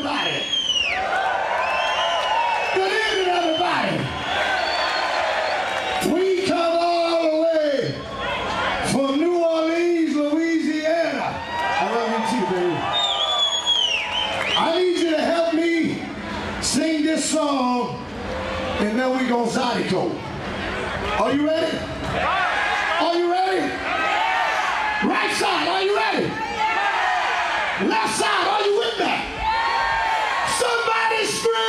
everybody. Good evening, everybody. We come all the way from New Orleans, Louisiana. I love you too, baby. I need you to help me sing this song, and then we gonna Zydeco. Are you ready? Are you ready? Right side, are you ready? Left side, are you with me? Somebody scream!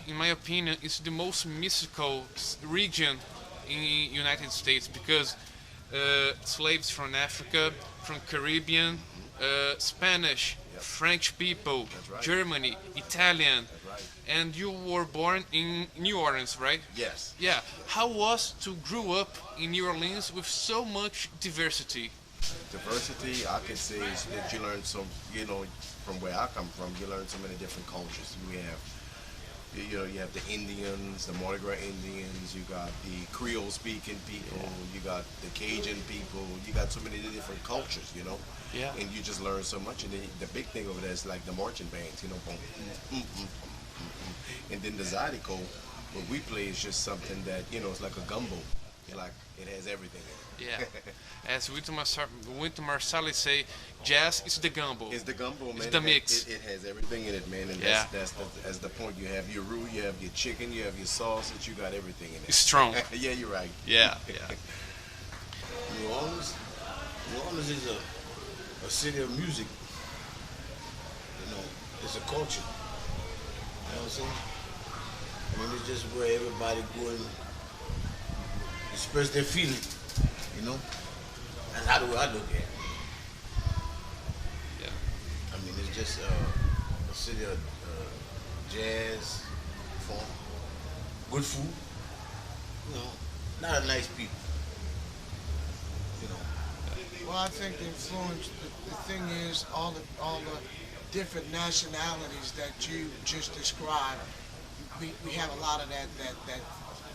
In my opinion, is the most mystical region in United States because slaves from Africa, from Caribbean, Spanish, French people, Germany, Italian, and you were born in New Orleans, right? Yes. Yeah. How was to grow up in New Orleans with so much diversity? Diversity, I could say, is that you learn some, from where I come from, you learn so many different cultures. We have You know, you have the Indians, the Mardi Gras Indians. You got the Creole speaking people. You got the Cajun people. You got so many different cultures. You know. Yeah. And you just learn so much. And then the big thing over there is like the marching bands. You know. Boom, boom, boom, boom, boom. And then the Zydeco, what we play is just something that, you know, it's like a gumbo. Like it has everything in it. Yeah. As Winter Marsalis say, jazz is the gumbo. It's the gumbo, man. It's the mix. It has everything in it, man. And Yeah. that's the point. You have your roux, you have your chicken, you have your sausage, you got everything in it. It's strong. Yeah, you're right. Yeah, yeah. New Orleans, New Orleans is a city of music. You know, it's a culture. You know what I'm saying? I mean, it's just where everybody go and express their feeling. You know, that's how do I look at it. Yeah. I mean, it's just a city of jazz, funk, good food. You know, not a nice people. You know. Well, I think the influence. The thing is, all the different nationalities that you just described. We have a lot of that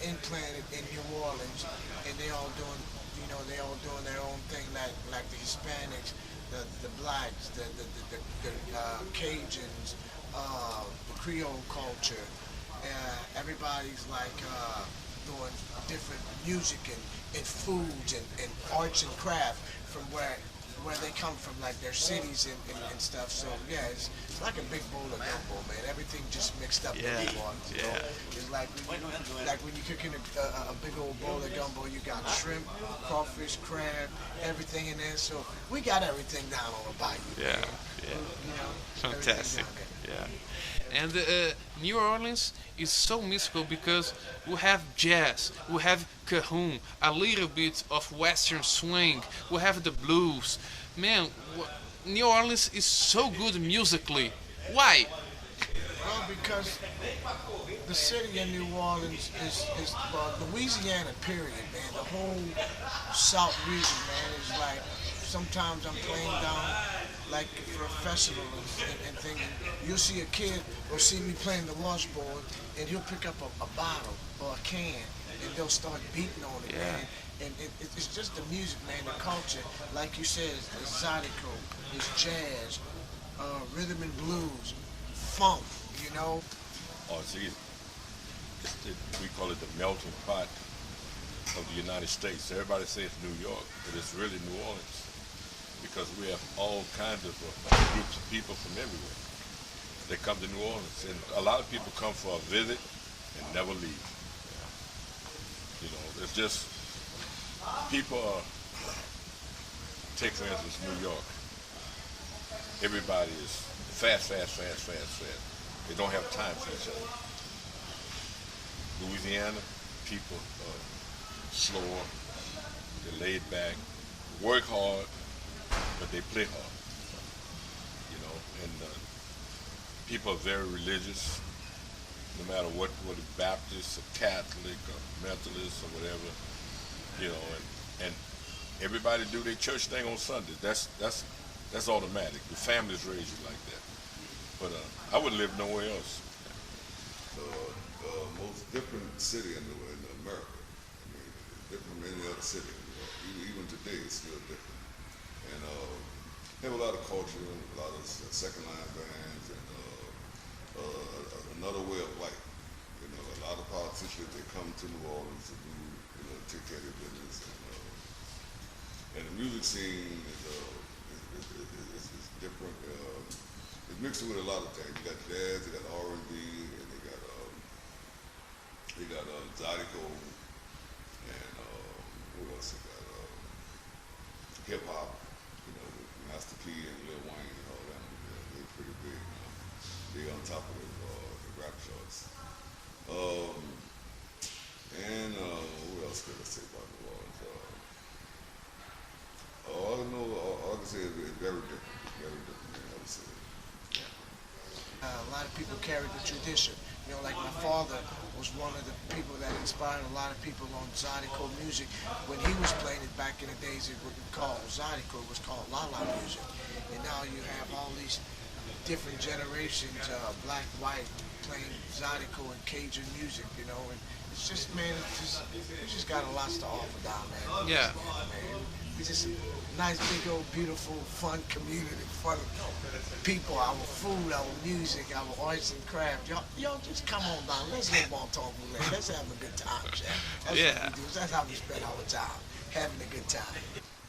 implanted in New Orleans, and they all doing, you know, they all doing their own thing, like the Hispanics, the blacks, the Cajuns, the Creole culture. Everybody's like doing different music and foods and arts and craft from where they come from, like their cities and stuff. So yeah, it's like a big bowl of gumbo, man. Everything just mixed up. Yeah, in one, you know? yeah. It's like when you cook in a big old bowl of gumbo, you got shrimp, crawfish, crab, everything in there. So we got everything down on the bayou. Yeah, man. yeah. You know, Fantastic. everything down there. Yeah. And New Orleans is so musical because we have jazz, we have cajon, a little bit of western swing, we have the blues. Man, New Orleans is so good musically. Why? Well, because the city of New Orleans is Louisiana, period, man. The whole South region, man, is like, sometimes I'm playing down like for a festival and thinking, you'll see a kid will see me playing the washboard and he'll pick up a bottle or a can and they'll start beating on it, man. And it's just the music, man, the culture. Like you said, it's Zydeco, it's jazz, rhythm and blues, funk, you know. Oh, see, we call it the melting pot of the United States. Everybody says New York, but it's really New Orleans because we have all kinds of groups of people from everywhere. They come to New Orleans, and a lot of people come for a visit and never leave. You know, it's just people are, take for instance New York. Everybody is fast. They don't have time for each other. Louisiana, people are slower, they're laid back, work hard, but they play hard. You know, and people are very religious, no matter what Baptist or Catholic or Methodist or whatever, you know, and everybody do their church thing on Sunday. That's automatic. The families raise you like that. But I wouldn't live nowhere else. Most different city in America. I mean, different from any other city. You know, even today, it's still different. And have a lot of culture, a lot of second line bands, and another way of life. You know, a lot of politicians, they come to New Orleans to do, you know, take care of their business. And the music scene is different. It's mixed with a lot of things. You got jazz, you got R&B, and they got Zydeco, and what else they got? Hip hop, you know, with Master P and Lil Wayne and all that. They're pretty big. They're on top of the rap charts. And what else could I say about New Orleans? All I can say is it's very different. It's very different than other cities. A lot of people carry the tradition. You know, like my father was one of the people that inspired a lot of people on Zydeco music. When he was playing it back in the days, it wasn't called Zydeco, it was called La La music. And now you have all these different generations, black, white, playing Zydeco and Cajun music, you know, and it's just, man, we just got a lot to offer down there. Yeah. Man, it's just a nice, big old, beautiful, fun community, fun people, our food, our music, our arts and craft. Y'all just come on down. Let's go Baltimore, man. Let's have a good time, Jack. That's Yeah. what we do. That's how we spend our time, having a good time.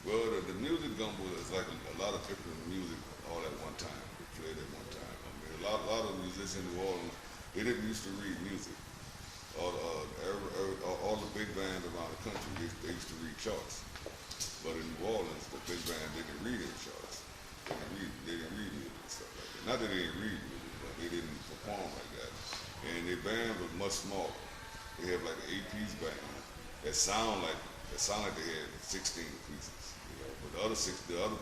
Well, the music gumbo is like a lot of different music all at one time. We played at one time. I mean, a lot of musicians in New Orleans, they didn't used to read music. All the big bands around the country, they used to read charts. But in New Orleans, the big band didn't read any charts. They didn't read music and stuff like that. Not that they didn't read music, but they didn't perform like that. And their band was much smaller. They have like an 8-piece band that sound like they had 16 pieces. You know? But the other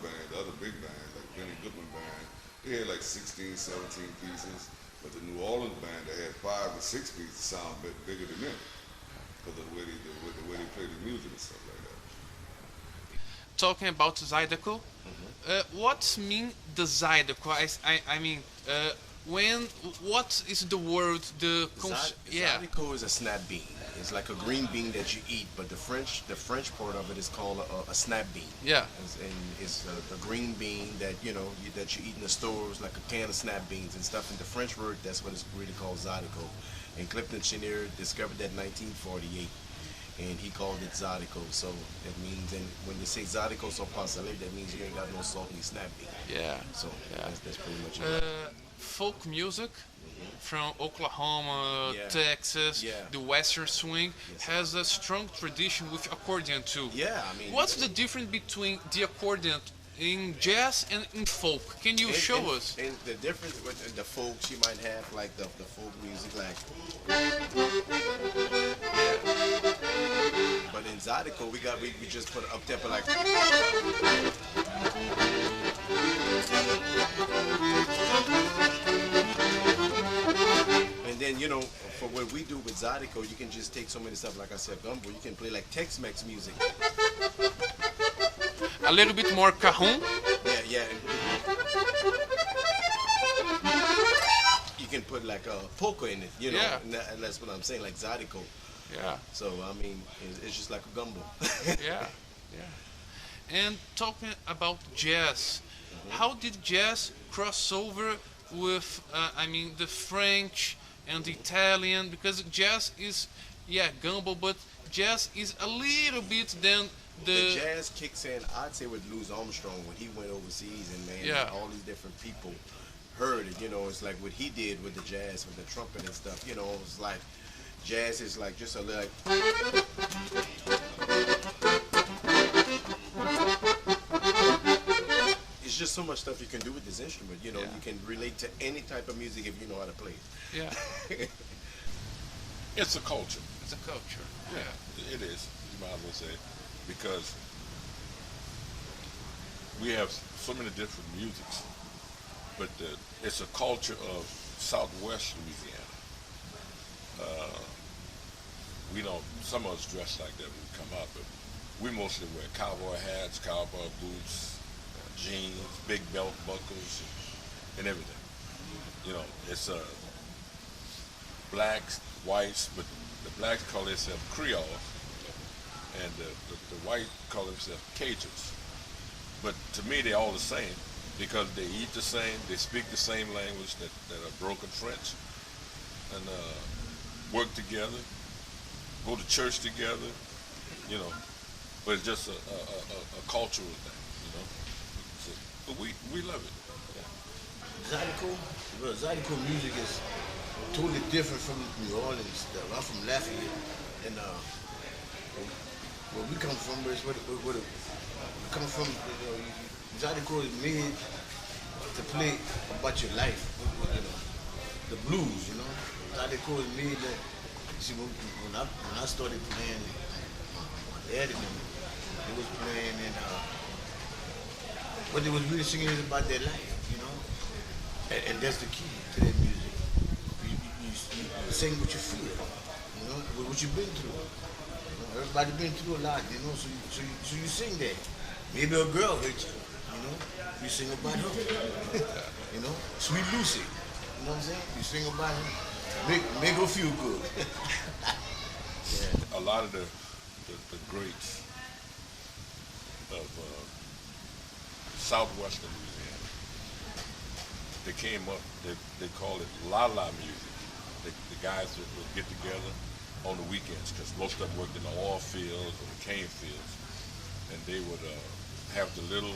big bands, like Benny Goodman band, they had like 16, 17 pieces. But the New Orleans band that had 5 or 6 pieces sound bigger than them because of the way they play the music and stuff like that. Talking about Zydeco, what mean the Zydeco? I mean, what is the word? Zydeco is a snap bean. It's like a green bean that you eat, but the French part of it is called a snap bean. Yeah. It's a green bean that that you eat in the stores, like a can of snap beans and stuff. In the French word, that's what it's really called, Zydeco. And Clifton Chenier discovered that in 1948, and he called it Zydeco. So that means, and when they say Zydeco so parcelle, that means you ain't got no salt in your snap bean. Yeah. So that's pretty much it. Folk music from Oklahoma, Yeah. Texas, Yeah. the Western swing has a strong tradition with accordion too. Yeah, I mean, what's the difference between the accordion in jazz and in folk? Can you show us? And the difference with the folks, you might have like the folk music, like. But in Zydeco, we just put up tempo like. And then, for what we do with Zydeco, you can just take so many stuff, like I said, gumbo. You can play like Tex-Mex music. A little bit more cajon. Yeah. You can put like a polka in it, Yeah. And that's what I'm saying, like Zydeco. Yeah. So, I mean, it's just like a gumbo. Yeah. And talking about jazz, how did jazz cross over with, the French and the Italian? Because jazz is, gumbo, but jazz is a little bit then The jazz kicks in, I'd say, with Louis Armstrong when he went overseas, and all these different people heard it. It's like what he did with the jazz, with the trumpet and stuff. It's like jazz is like just a little. It's just so much stuff you can do with this instrument. You can relate to any type of music if you know how to play it. Yeah. It's a culture. It's a culture. Yeah. It is. You might as well say, because we have so many different musics, but it's a culture of Southwest Louisiana. We don't. Some of us dress like that when we come out, but we mostly wear cowboy hats, cowboy boots, jeans, big belt buckles, and everything. It's blacks, whites, but the blacks call themselves Creole, and the white call themselves Cajuns. But to me, they're all the same because they eat the same, they speak the same language that are broken French, and work together, go to church together, But it's just a cultural thing, So, but we love it. Zydeco music is totally different from New Orleans. I'm from Lafayette, and where we come from is we come from. Zydeco is made to play about your life, the blues. Zydeco is made that. See, when I started playing, my dad and them, they was playing, and what they was really singing is about their life, and that's the key to that music. You sing what you feel, what you've been through. Everybody been through a lot, so you sing that. Maybe a girl hurt you, you sing about her. Sweet Lucy, you know what I'm saying? You sing about her. Make her feel good. A lot of the greats of southwestern Louisiana, they came up, they call it la-la music. The guys that would get together on the weekends, because most of them worked in the oil fields or the cane fields, and they would have the little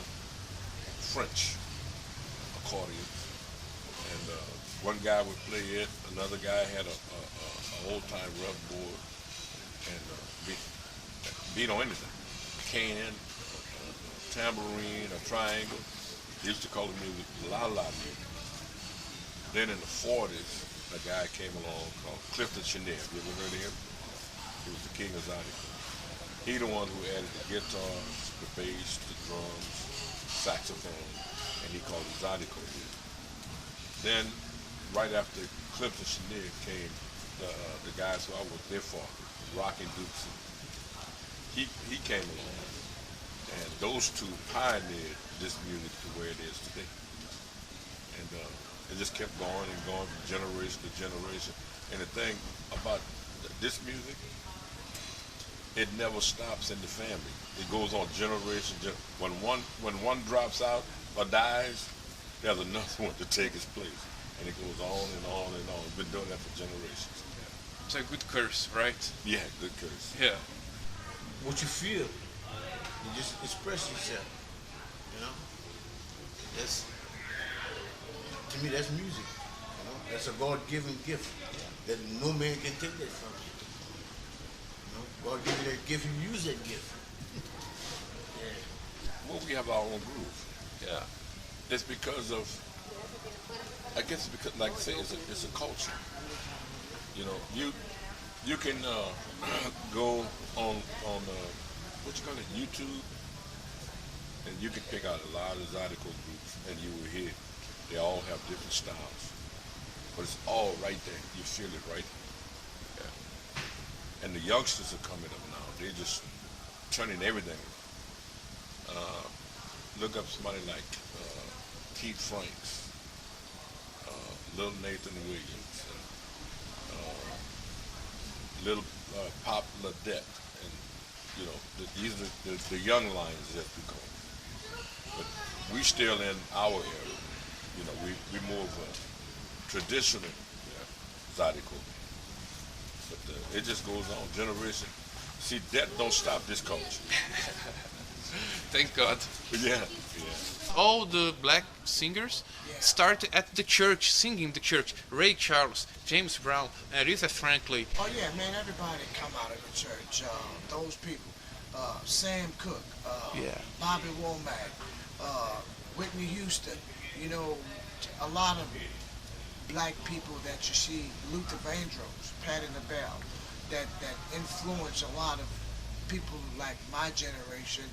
French accordions, and one guy would play it, another guy had a old-time rough board, and beat on anything, can, tambourine, a triangle. They used to call the music la-la music. Then in the 40s, a guy came along called Clifton Chenier. You ever heard of him? He was the king of Zydeco. He the one who added the guitars, the bass, the drums, saxophone, and he called it Zydeco music. Then, right after Clifton Chenier came, the guys who I was there for, Rockin' Dukes. He came along, and those two pioneered this music to where it is today. And it just kept going and going from generation to generation. And the thing about this music, it never stops in the family. It goes on generation. When one drops out or dies, there's another one to take its place. And it goes on and on and on. We've been doing that for generations. It's a good curse, right? Yeah, good curse. Yeah. What you feel, you just express yourself. You know, that's, to me, that's music. You know, that's a God-given gift that no man can take that from you. You know, God gave you that gift, you use that gift. Well, we have our own groove. Yeah. It's because of, I guess, because, like I say, it's a culture. You know, you can go on what you call it, YouTube, and you can pick out a lot of Zydeco groups, and you will hear they all have different styles, but it's all right there. You feel it right there. Yeah. And the youngsters are coming up now. They're just turning everything. Look up somebody like Keith Franks, Little Nathan Williams, Little Pop Ladette, and you know, these are the young lions that we call. But we still in our era. You know, we more of a traditional Zydeco. But it just goes on, generation. See, that don't stop this culture. Thank God. Yeah. All the black singers started at the church, singing the church. Ray Charles, James Brown, Aretha Franklin. Oh yeah, man, everybody come out of the church. Those people. Sam Cooke, Bobby Womack, Whitney Houston. You know, a lot of black people that you see, Luther Vandross, Patti LaBelle, that influence a lot of people like my generation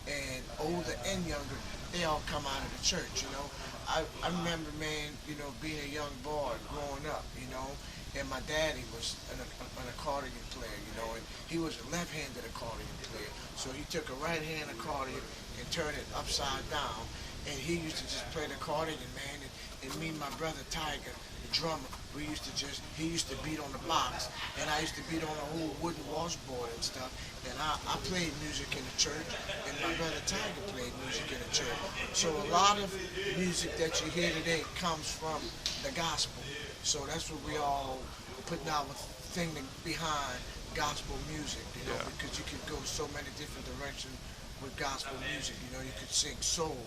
and older and younger. They all come out of the church, you know. I remember, man, you know, being a young boy growing up, you know, and my daddy was an accordion player, you know, and he was a left-handed accordion player. So he took a right-hand accordion and turned it upside down, and he used to just play the accordion, man, and me and my brother Tiger, the drummer, he used to beat on the box, and I used to beat on a whole wooden washboard and stuff, and I played music in the church, and my brother Tiger played music in the church. So a lot of music that you hear today comes from the gospel. So that's what we all putting our thing behind gospel music, you know, because you could go so many different directions with gospel music. You know, you could sing soul,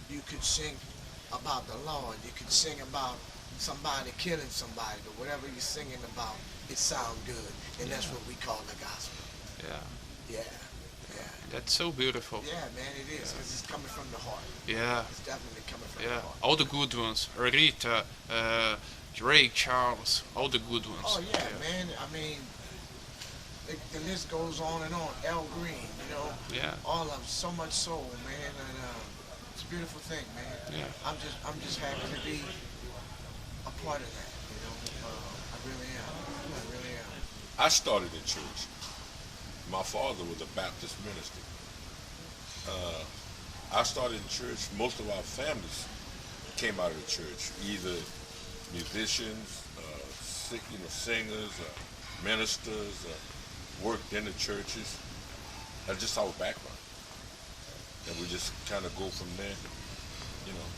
you could sing about the Lord, you could sing about somebody killing somebody, but whatever you're singing about, it sounds good, and that's what we call the gospel. Yeah. That's so beautiful. Yeah, man, it is, because it's coming from the heart. Yeah. It's definitely coming from the heart. All the good ones. Rita, Ray Charles, all the good ones. Oh yeah, man. I mean, the list goes on and on. Al Green, you know. Yeah. All of so much soul, man, and it's a beautiful thing, man. Yeah. I'm just happy to be a part of that. You know, I really am. I started in church. My father was a Baptist minister. I started in church. Most of our families came out of the church, either musicians, singers, ministers, worked in the churches. That's just our background, and we just kind of go from there, you know.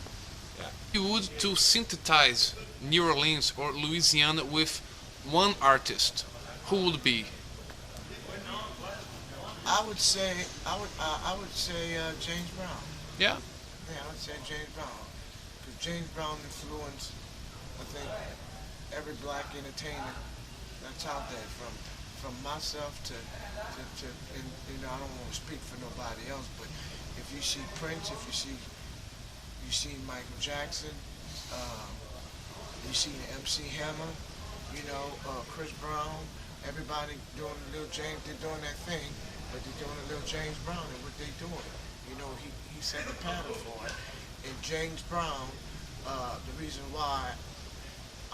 Yeah. If you would to synthesize New Orleans or Louisiana with one artist, who would be? I would say James Brown. Yeah. Yeah, I would say James Brown, because James Brown influenced, I think, every black entertainer that's out there, from myself to and, I don't want to speak for nobody else, but if you see Prince, if you see Michael Jackson, you see MC Hammer, Chris Brown, everybody doing the Lil James, they're doing that thing, but they're doing the Lil James Brown and what they doing. He set the pattern for it. And James Brown, the reason why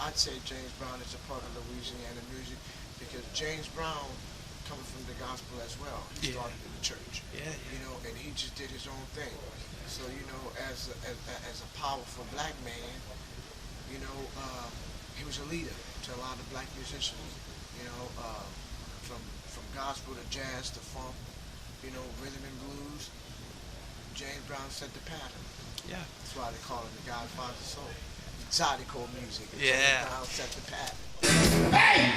I'd say James Brown is a part of Louisiana music, because James Brown coming from the gospel as well. He started in the church. Yeah. And he just did his own thing. So, as a powerful black man, he was a leader to a lot of black musicians, from gospel to jazz to funk, rhythm and blues. James Brown set the pattern. Yeah. That's why they call him the Godfather of soul. Zydeco music. Yeah. James Brown set the pattern. Hey!